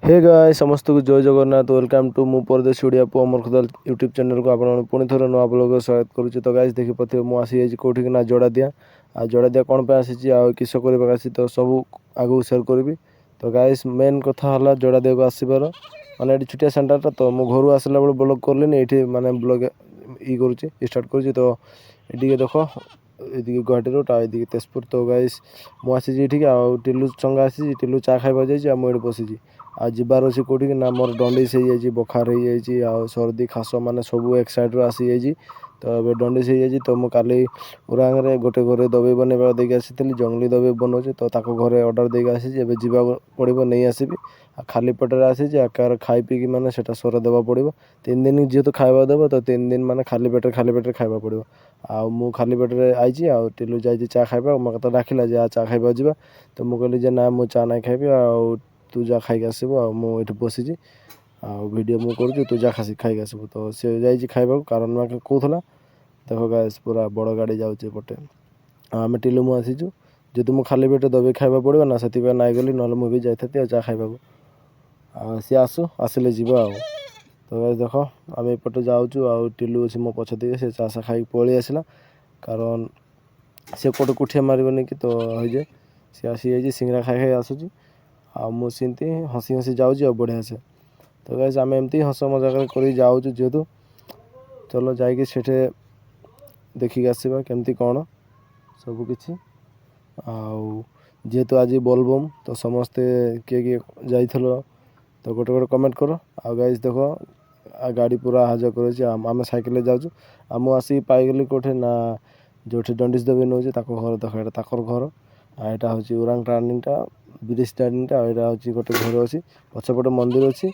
हे गाय समस्त को जय जगन्नाथ वेलकम टू मु परदेश ओडिया पु अमर खुदाल यूट्यूब चैनल को आपण पुणी थोड़े नुआ ब्लॉग स्वागत करुच्ची। तो गाइस देखी पाथे मु आसी कौटी ना जोड़ादिया जोड़ादिया कौन पे आसी आ किस करवा आसी तो सब आगू सेयर करी। तो गाइस मेन कथा है जोड़ादिया को आसबार मैंने ये छुटिया सेंटर तो मो घर आसला बेल ब्लॉग करलिनी ये माने ब्लॉग इ करुच्ची स्टार्ट करुच्ची। तो ये देख ये गुवाहाटी रोड आदि तेजपुर। तो गाइस मुझे टिलू चंगा आसी टिलू चा खाइबा जाइए मुझे बसी आ जबार अच्छे कौटी ना मोर डंडिस हो जाए बखार हो जाए सर्दी खास माने सब एक साइड्रु आसी जाइए। तो ये डंडिस हो जाए तो मुझे काली उरांगे गोटे घर दबे बनवा देके आसी जंगली दबे बनाऊे तो घरे अर्डर देके आसी जा पड़ो नहीं आसबि खाली पेटर आसी खाई पीकी मैंने स्वर देवा पड़ो 3 दिन जेहतु खाଇବା देव तो 3 दिन मैंने खाली पेटर खाଇବା पड़ो। आउ खाली पेटर आई टिलू जाइए चा खाइबा मो तो डाकिला जे चा खाइबा जा तो मुझे कहली जे ना मु चा ना खाइबी तू जा खाई आसबू मुझे बसी भिड मु कर तू जा खाई आसबू। तो सी जा खाइबा कारण कहला देख गाइस पूरा बड़ गाड़ी जाऊे पटे आम टिलू मु आसीचु जेहतु मुझे खाली पेट दबे खाइबा पड़ो ना से नाई गली ना मुझे जाती चा खाइबा सी आसू आसिले जीवा तो गाइस देख आम एपटे जाऊँ टिलू अच्छे मो पछ दिए से चाषा खाई पलि आसला कारण से कोटे कुठिया मारबनी कि तो हो सी आसी जाइए सिंगड़ा खाई खाई आसूँ मुझे हसी हसी जाऊँ बढ़िया से। तो गाइस आम एमती हस मजाक कर जाऊँ जेहेतु चलो जाइए सेठे देखिक आसवा केमती कौन सबकि जेहेतु आज बोलबम तो समस्ते किए किए जाइल तो गोटे गोटे कमेंट कर आ गाइस देख गाड़ी पूरा हाजा कर साइकेल जाऊँ आम आसिक पाईगली कौटे ना जो डंडिस देवी नौ घर देख यहाँ घर यहाँ हूँ उरांग टर्निंगटा ब्रिज टर्निंगटा यहाँ हूँ गोटे घर अच्छी पछपटे मंदिर अच्छी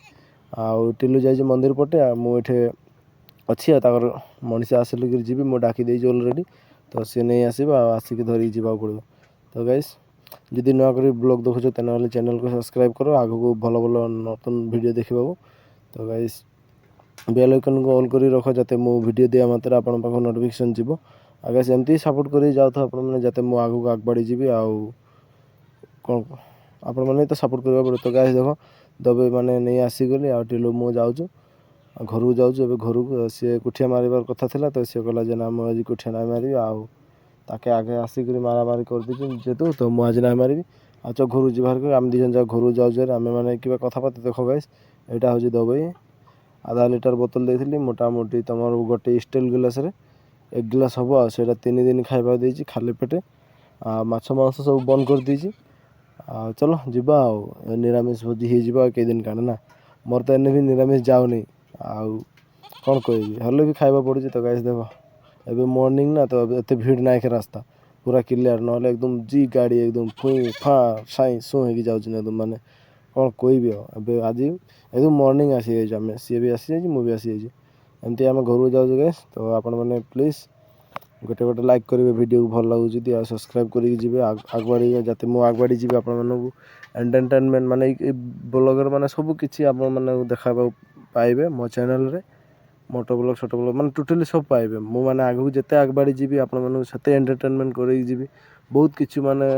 टिलू जाइए मंदिर पटे मुझे अच्छी मनीष आसिल जी मुझे डाकी देजी अलरेडी तो सी नहीं आसो आसिक धरिक जावाक पड़ो। तो गाइस जदि नुआ कर ब्लॉग देखो तो चैनल को सब्सक्राइब करो आग को भल भल नतुन वीडियो देखा। तो गाइस बेल आइकन को ऑल कर रख जाते मो वीडियो दिया मात्र आप नोटिफिकेशन जीव आगे सेमती सपोर्ट कर जाता जाते मो आग को आग बढ़ी जी कौन आपण मैंने तो सपोर्ट करवा पड़े। तो गाइस देख दबे मैंने नहीं आसीगली टिलू मु जाऊँ घर को जाऊँ घर को सी कुठिया मारिबार कथा था तो सी कहला जे ना मुझे कुठिया ना मारि ताके आगे आसिक मारामारी कर दी जेहेतु तो मुझे ना मारि घर को जीवार आम दिजन जा घर जाऊँ आम मैंने क्या कथा देख गाइस यहाँ हूँ दबई आधा लिटर बोतल देती मोटामोटी तुम गोटे स्टील गिलास एक गिलास हम आसा 3 दिन खाइबा देती खाली पेटे माछ मांस सब बंद कर देती चलो जीवा निरामिष भोजी हो कई दिन काण ना मोर तो एने भी निरामिष जाऊनी कौन कहबी हेल्ले भी खाइबा पड़े। तो गाइस देख एबे मॉर्निंग ना तो एत भीड़ ना के रास्ता पूरा क्लियर ना एकदम जी गाड़ी एकदम फुई फा साई सो हो जाऊँ एकदम माने कौन कहबी आज एकदम मॉर्निंग आसी जाए सी भी आसी जाए मुझे आसी जाए एमती आम घर को जाऊँ गैस। तो आपण मैंने प्लीज गोटे गोटे लाइक करेंगे वीडियो को भल लगुच आ सब्सक्राइब करेंगे आग बढ़ी जाते मुझे आग बढ़ी जी आपको एंटरटेनमेंट माने ब्लॉगर माने सब किसी आप देखा पाइबे मो चैनल रे मोटो ब्लॉग छोट ब्लॉग माने टोटली सब पाइबे मु माने आगू जिते आग बढ़ी जी आपते एंटरटेनमेंट कर बहुत किसी माने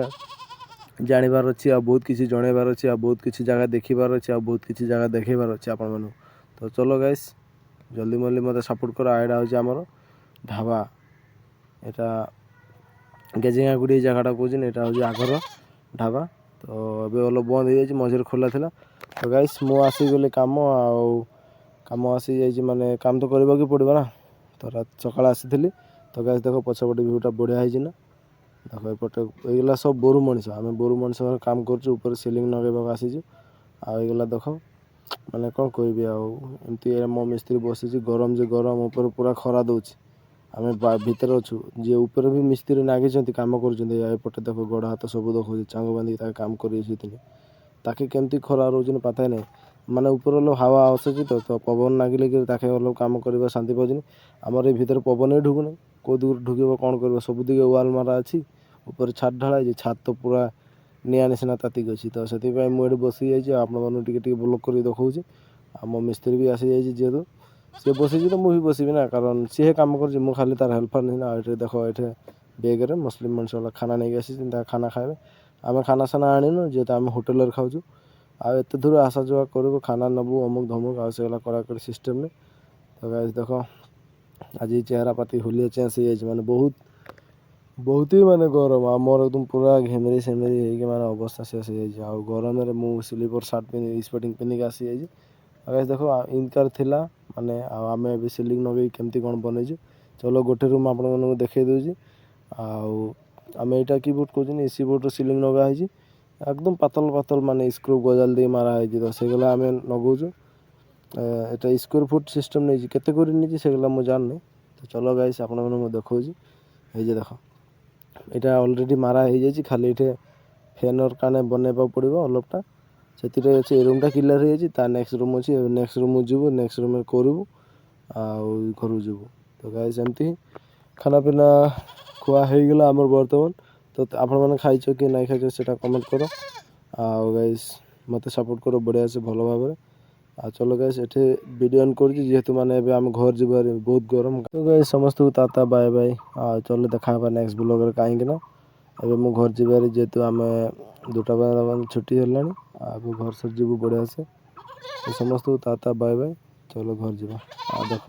जानवर अच्छी बहुत किसी जनइबार अच्छी बहुत किसी जगह देखिबार अच्छी बहुत किसी जगह देखेबार अच्छी आपण। तो चलो गाइस जल्दी मल्दी मत सपोर्ट कर आईडा हूँ आमर ढाबा यहाँ गेजिंगा गुड़ी जगहटा कौन यहाँ हूँ आगर ढाबा। तो अभी अल बंद हो जाए मझे खोला था। तो गाइस मु आसीगली कम कम आसी जाइए माने काम तो करने पड़ो ना तो रात सकाल आसी। तो गाइस देख पछपटे भ्यूटा बढ़िया है ना देख एपटे ये सब बोरू मनीष आम बोरू मनीष काम कर सिलिंग नगेबा आसीचु आईगला देख मैंने कौन कहबी आमती मो मिस्त्री बसी गरम जे गरम ऊपर पूरा खरा दूसरी आम भितर अच्छु जी ऊपर भी मिस्त्री नागिंट कम करपटे देख गोड़ हाथ सब देखो चांग बांधिक काम करके केमती खरा रोज पता नहीं माने ऊपर लोग हावा आसूँ तो पवन नागिले कि कम कर शांति पाचनी आमर ये पवन ही ढुकुना कौ दूर ढुक कौन कर सब दिखे वाल मारा अच्छी ऊपर छात ढाला छात तो पूरा निआ निशा तातिक अच्छी। तो से मुझे बसी जाइए आपके ब्लॉग कर देखा मो मिस्त्री भी आसी जाइए जेहेतु सी बसी तो मुझे बसबी ना कारण सी कम कर खाली तार हेल्पर नहीं ना ये देख ये बेग्रे मुस्लिम मनुष्य खाना नहीं आसी खाना खाए आम खाना साना आणीनु जेहतु आम होटेल खाऊँ ଆଉ ଏତେ ଦୂର আসা যাওয়া କରିବୁ ଖାନା ନେବୁ ଅମୁକ ଧମୁକ ଆଉ ସେଗୁଡ଼ା କରାକରି ସିଷ୍ଟମ୍ ନାହିଁ। ତ ଗାଇସ୍ ଦେଖ ଆଜି ଚେହେରା ପାତି ହୁଲିଆ ଚେଞ୍ଜ ହେଇଯାଇଛି ମାନେ ବହୁତ ହି ମାନେ ଗରମ ଆମର ଏକଦମ ପୁରା ଘେମିରି ସେମିରି ହେଇକି ମାନେ ଅବସ୍ଥା ଶେଷ ହେଇଯାଇଛି। ଆଉ ଗରମରେ ମୁଁ ସ୍ଲିପର ସାର୍ଟ ପିନ୍ଧି ସ୍ପୋର୍ଟିଂ ପିନ୍ଧିକି ଆସିଯାଇଛି। ଆଉ ଗାଇସ୍ ଦେଖ ଇନକାର ଥିଲା ମାନେ ଆଉ ଆମେ ଏବେ ସିଲିଂ ଲଗେଇକି କେମିତି କ'ଣ ବନେଇଛୁ ଚलो ଗୋଟେ ରୁମ୍ ଆପଣମାନଙ୍କୁ ଦେଖେଇ ଦେଉଛି। ଆଉ ଆମେ ଏଇଟା କି ବୋର୍ଡ଼ କହୁଛନ୍ତି ଏସି ବୋର୍ଡ଼ର ସିଲିଂ ଲଗା ହେଇଛି একদম পাতল পাতল মানে স্ক্রু গজাল দিয়ে মারা হয়েছে। তো সেগুলো আমি লগাউଛୁ এটা স্কোয়ার ফুট সিଷ୍ଟମ୍ ନେଇଛି କେତେ କରି ନେଇଛି ସେগুলো ମୁଁ ଜାଣିନି। ତ ଚलो ଗାଇସ୍ ଆପଣମାନଙ୍କୁ ମୁଁ ଦେଖାଉଛି। এই যে ଦେଖ ଏଇଟା ଅଲରେଡ଼ି ମାରା ହେଇଯାଇଛି ଖାଲି ଏଠି ଫ୍ୟାନର କାନେ ବନେଇବାକୁ ପଡ଼ିବ ଅଲପଟା ସେଥିରେ ଅଛି। ଏ ରୁମ୍ଟା କ୍ଲିୟର ହେଇଯାଇଛି ତା ନେକ୍ସଟ ରୁମ୍ ଅଛି ନେକ୍ସଟ ରୁମ୍କୁ ଯିବୁ ନେକ୍ସଟ ରୁମ୍ରେ କରିବୁ ଆଉ ଘରକୁ ଯିବୁ। ତ ଗାଇସ୍ ଏମିତି ଖାନା ପିନା ଖୁଆ ହେଇଗଲା ଆମର ବର୍ତ୍ତମାନ। ତ ଆପଣମାନେ ଖାଇଛ କି ନାଇଁ ଖାଇଛ ସେଇଟା କମେଣ୍ଟ କର ଆଉ ଗାଇସ୍ ମୋତେ ସପୋର୍ଟ କର ବଢ଼ିଆ ସେ ଭଲ ଭାବରେ। ଆଉ ଚलो ଗାଇସ୍ ଏଠି ଭିଡ଼ିଓ ଅନ୍ କରୁଛି ଯେହେତୁ ମାନେ ଏବେ ଆମେ ଘର ଯିବାର ବହୁତ ଗରମ। ତ ଗାଇସ୍ ସମସ୍ତଙ୍କୁ ଟାଟା ବାଏ ବାଏ ଆଉ ଚलो ଦେଖା ହେବା ନେକ୍ସଟ ବ୍ଲଗରେ। କାହିଁକି ନା ଏବେ ମୁଁ ଘର ଯିବାରେ ଯେହେତୁ ଆମେ 2ଟା ବେଳେ ଛୁଟି ହେଲାଣି ଆଗକୁ ଘର ସର ଯିବୁ ବଢ଼ିଆ ସେ। ସମସ୍ତଙ୍କୁ ଟାଟା ବାଏ ବାଏ ଚलो ଘର ଯିବା। ଆଉ ଦେଖ